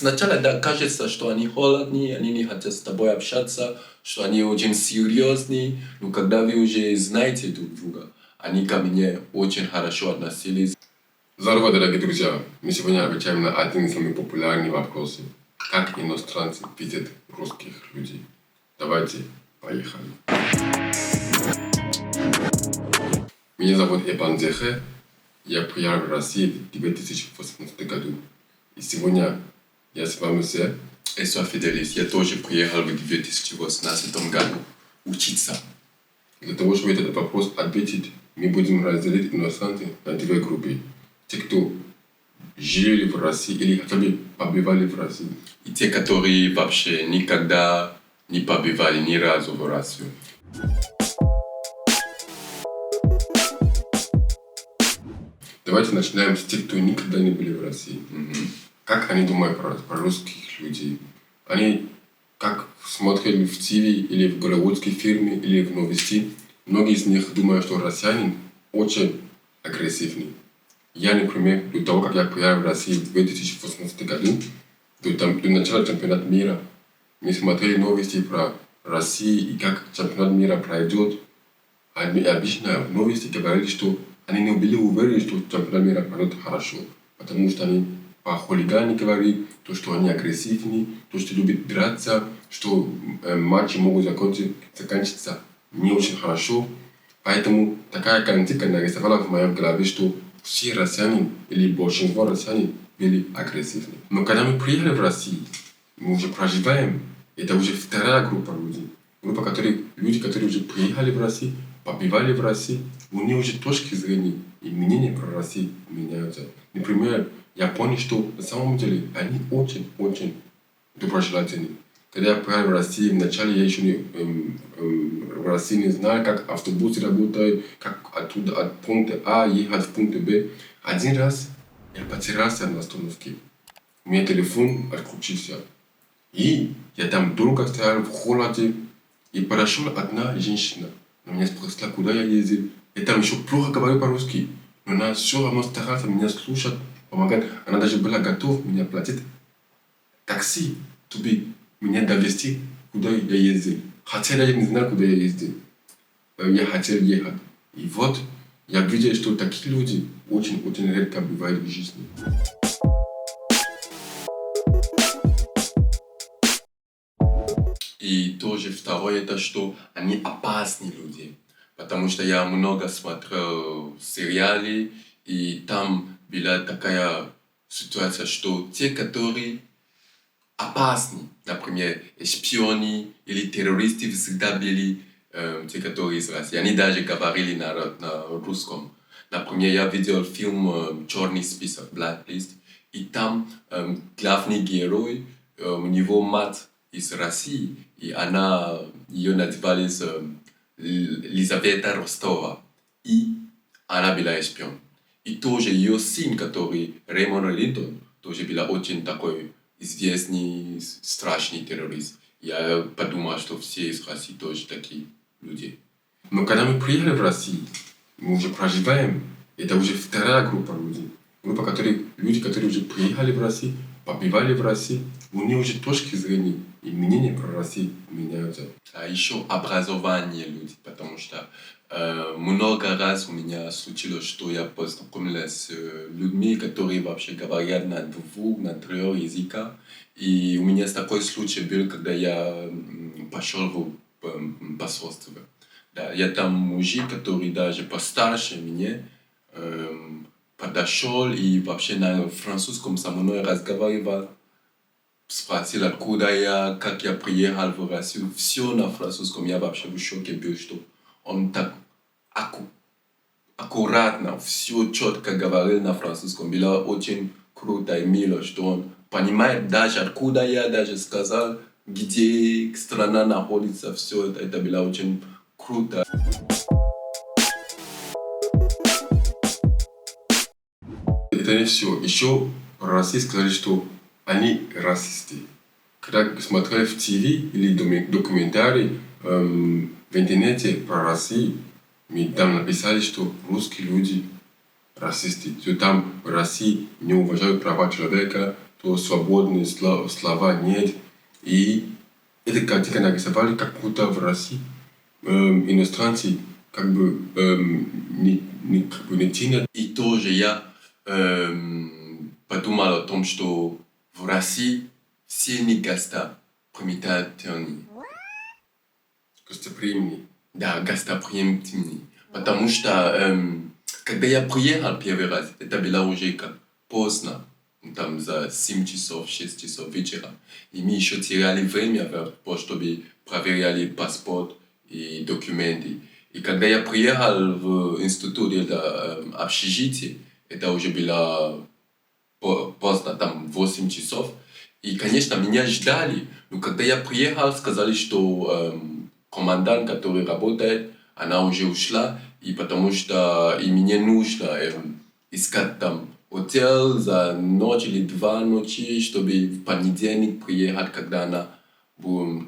Сначала, да, кажется, что они холодные, они не хотят с тобой общаться, что они очень серьезные. Но когда вы уже знаете друг друга, они ко мне очень хорошо относились. Здорово, дорогие друзья! Мы сегодня отвечаем на один из самых популярных вопросов. Как иностранцы видят русских людей? Давайте, поехали. Меня зовут Эбан Зехе. Я приехал в Россию в 2018 году. И сегодня я с вами все. Я Фиделис, я тоже приехал в 2018 году учиться. Для того, чтобы этот вопрос ответить, мы будем разделить иностранцев на две группы. Те, кто жили в России или хотя бы побывали в России. И те, которые вообще никогда не побывали ни разу в Россию. Давайте начинаем с тех, кто никогда не были в России. Как они думают про русских людей? Они как смотрели в ТВ или в голливудской фильме или в новости. Многие из них думают, что россиянин очень агрессивный. Я, например, до того, как я приехал в Россию в 2018 году, до начала чемпионата мира, мы смотрели новости про Россию и как чемпионат мира пройдет. Обычно в новости говорили, что они не были уверены, что чемпионат мира пройдет хорошо, потому что они по хулигане говорили, то, что они агрессивны, то, что любят драться, что матчи могут заканчиваться не очень хорошо. Поэтому такая картинка нарисовала в моей голове, что все россияне или большинство россиян были агрессивны. Но когда мы приехали в Россию, мы уже проживаем, это уже вторая группа людей. Группа люди, которые уже приехали в Россию, побывали в России, у них уже точки зрения и мнения про Россию меняются. Например, я понял, что на самом деле они очень доброжелательны. Когда я приехал в Россию, вначале я еще в России не знал, как автобусы работают, как оттуда от пункта А ехать в пункт Б. Один раз я потерялся на остановке. У меня телефон отключился. И я там долго стоял в холоде, и подошла одна женщина. Она меня спросила, куда я ездил. Я там еще плохо говорю по-русски. Но она все равно старалась меня слушать, помогать. Она даже была готова меня платить такси, чтобы меня довести, куда я ездил. Хотя я не знал, куда я ездил. Я хотел ехать. И вот я видел, что такие люди очень редко бывают в жизни. И тоже второе, это что они опасные люди. Потому что я много смотрел сериалы, и там была такая ситуация, что те, которые опасны, например, шпионы или террористы всегда были те, которые из России. Они даже говорили на русском. Например, я видел фильм «Черный список», «Blacklist», и там главный герой, у него мать из России, и ее называли Лизавета Ростова, и она была шпион. И тоже ее сын, который Рэймонд Линтон, тоже был очень такой известный, страшный террорист. Я подумал, что все из России тоже такие люди. Но когда мы приехали в Россию, мы уже проживаем, это уже вторая группа людей. Группа люди, которые уже приехали в Россию, побывали в России, у них уже точки зрения и мнения про Россию меняются. А еще образование людей, потому что много раз у меня случилось, что я познакомился с людьми, которые вообще говорят на двух, на трех языках. И у меня такой случай был, когда я пошел в посольство. Да, я там мужик, который даже постарше меня, подошел и вообще на французском со мной разговаривал. Спросил, откуда я, как я приехал в Россию. Все на французском. Я вообще в шоке был, что он так аккуратно, все четко говорил на французском. Было очень круто и мило, что он понимает даже, откуда я даже сказал, где страна находится. Все это было очень круто. Это не все. Еще про Россию сказали, что они расисты. Когда смотрели в ТВ или документарии в интернете про Россию, мы там написали, что русские люди расисты. Что там в России не уважают права человека, что свободные слова нет. И эта картинка нарисовали, как будто в России иностранцы как бы не ценят. И тоже я подумал о том, что в России все негостоприимные. Гостеприимные. Да, гостоприимные. Потому что когда я приехал первый раз, это было уже как поздно, там за 7 часов, 6 часов вечера. И мы еще теряли время, чтобы проверяли паспорт и документы. И когда я приехал в институт или общежитие, это уже было поздно, там 8 часов. И, конечно, меня ждали. Но когда я приехал, сказали, что командант, который работает, она уже ушла. И потому что и мне нужно искать там отель за ночь или 2 ночи, чтобы в понедельник приехать, когда она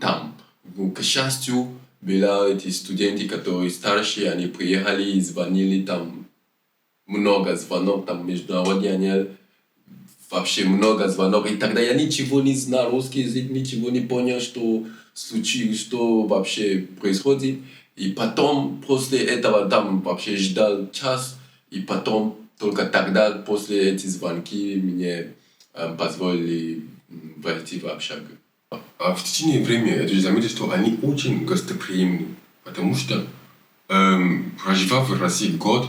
там. Ну, к счастью, были эти студенты, которые старшие, они приехали и звонили там много звонок, там международный, вообще много звонок. И тогда я ничего не знал, русский язык, ничего не понял, что случилось, что вообще происходит. И потом, после этого, там вообще ждал час, и потом, только тогда, после этих звонки, мне позволили войти в общагу. А в течение времени я тоже заметил, что они очень гостеприимны, потому что, проживав в России год,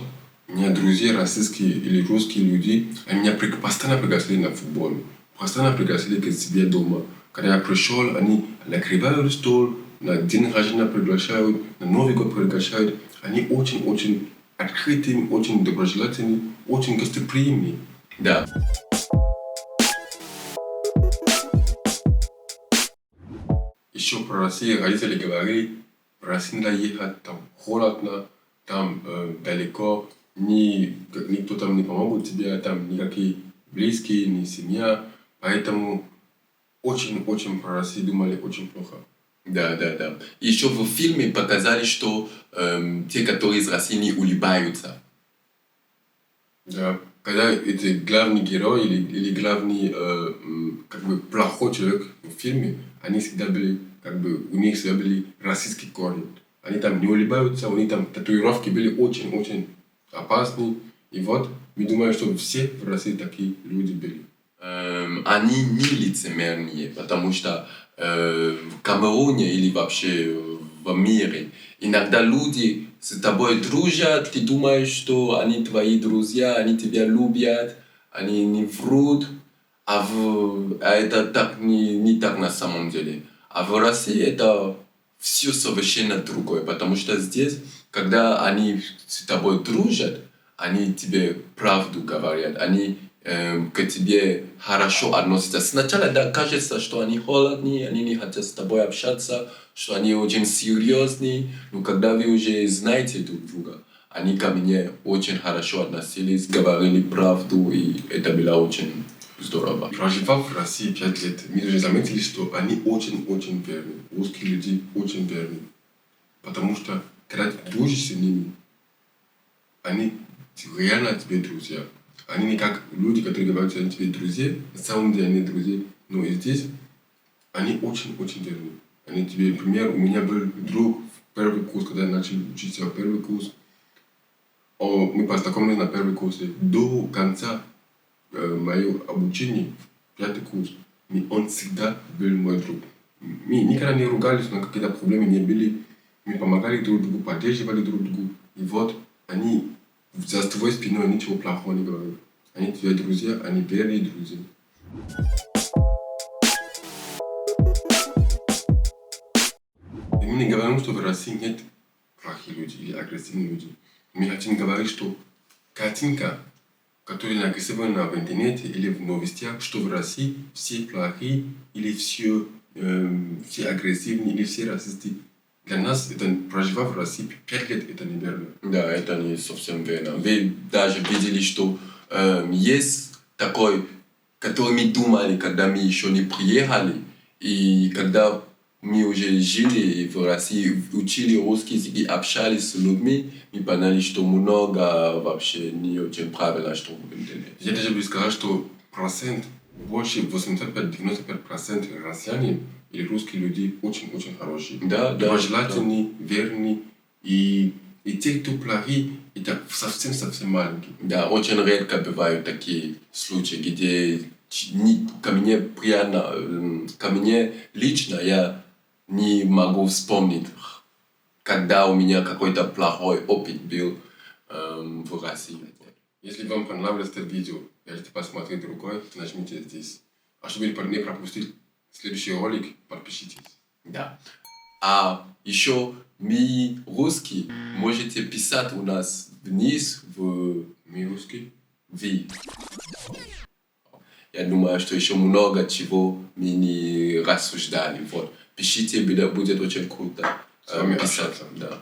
у меня друзья российские или русские люди, они меня постоянно пригласили на футбол, постоянно пригласили к себе дома. Когда я пришел, они накрывают стол, на день рождения приглашают, на Новый год приглашают. Они очень-очень открытые, очень доброжелательные, очень гостеприимные. Да. Еще про Россию родители говорили, в Россию надо ехать, там холодно, там далеко, никто там не помогут тебе, там никакие близкие, ни семья. Поэтому очень-очень про Россию думали очень плохо. Да. Еще в фильме показали, что те, которые из России, не улыбаются. Да. Когда это главный герой или главный как бы плохой человек в фильме, они всегда были, как бы, у них всегда были российские корни. Они там не улыбаются, у них там татуировки были очень-очень опасные. И вот, мы думаем, что все в России такие люди были. Они не лицемерные, потому что в Камеруне или вообще в мире иногда люди с тобой дружат, ты думаешь, что они твои друзья, они тебя любят, они не врут, а это так не так на самом деле. А в России это все совершенно другое, потому что здесь, когда они с тобой дружат, они тебе правду говорят, они к тебе хорошо относятся. Сначала да, кажется, что они холодные, они не хотят с тобой общаться, что они очень серьезные, но когда вы уже знаете друг друга, они ко мне очень хорошо относились, говорили правду, и это было очень здорово. Проживав в России 5 лет, мы уже заметили, что они очень-очень верны. Русские люди очень верны. Потому что, когда ты дружишь с ними, они реально тебе друзья. Они не как люди, которые говорят, что они тебе друзья, на самом деле они друзья. Но и здесь они очень-очень верны. Они тебе, например, у меня был друг в первый курс, когда я начал учиться в первый курс. Мы познакомились на первый курсе. До конца моего обучения, в 5-й курс, он всегда был мой друг. Мы никогда не ругались, но какие-то проблемы не были. Мы помогали друг другу, поддерживали друг другу. И вот они за твоей спиной ничего плохого не говорят. Они твои друзья, они верные друзья. И мы не говорим, что в России нет плохих людей или агрессивных людей. Мы хотим говорить, что картинка, которая нарисована в интернете или в новостях, что в России все плохие или все агрессивные или все расисты. Для нас, это, проживав в России 5 лет, это неверно. Да, это не совсем верно. Вы даже видели, что есть такой, который мы думали, когда мы еще не приехали, и когда мы уже жили в России, учили русский язык и общались с людьми, мы поняли, что много вообще не очень правильно, что в интернете. Я даже бы сказал, что процент больше 85-95% россияне или русские люди очень-очень хорошие. Да, да. Доброжелательные, верные. И те, кто плохие, это совсем-совсем маленькие. Да, очень редко бывают такие случаи, где ко мне лично я не могу вспомнить, когда у меня какой-то плохой опыт был в России. Если вам понравилось это видео, и хотите посмотреть другое, нажмите здесь. А чтобы не пропустить следующий ролик, подпишитесь. Да. А еще мы русские, можете писать у нас вниз в Мы русские. Ви. Я думаю, что еще много чего мы не рассуждали. Вот. Пишите, будет очень круто. С вами писать. общаться. Да.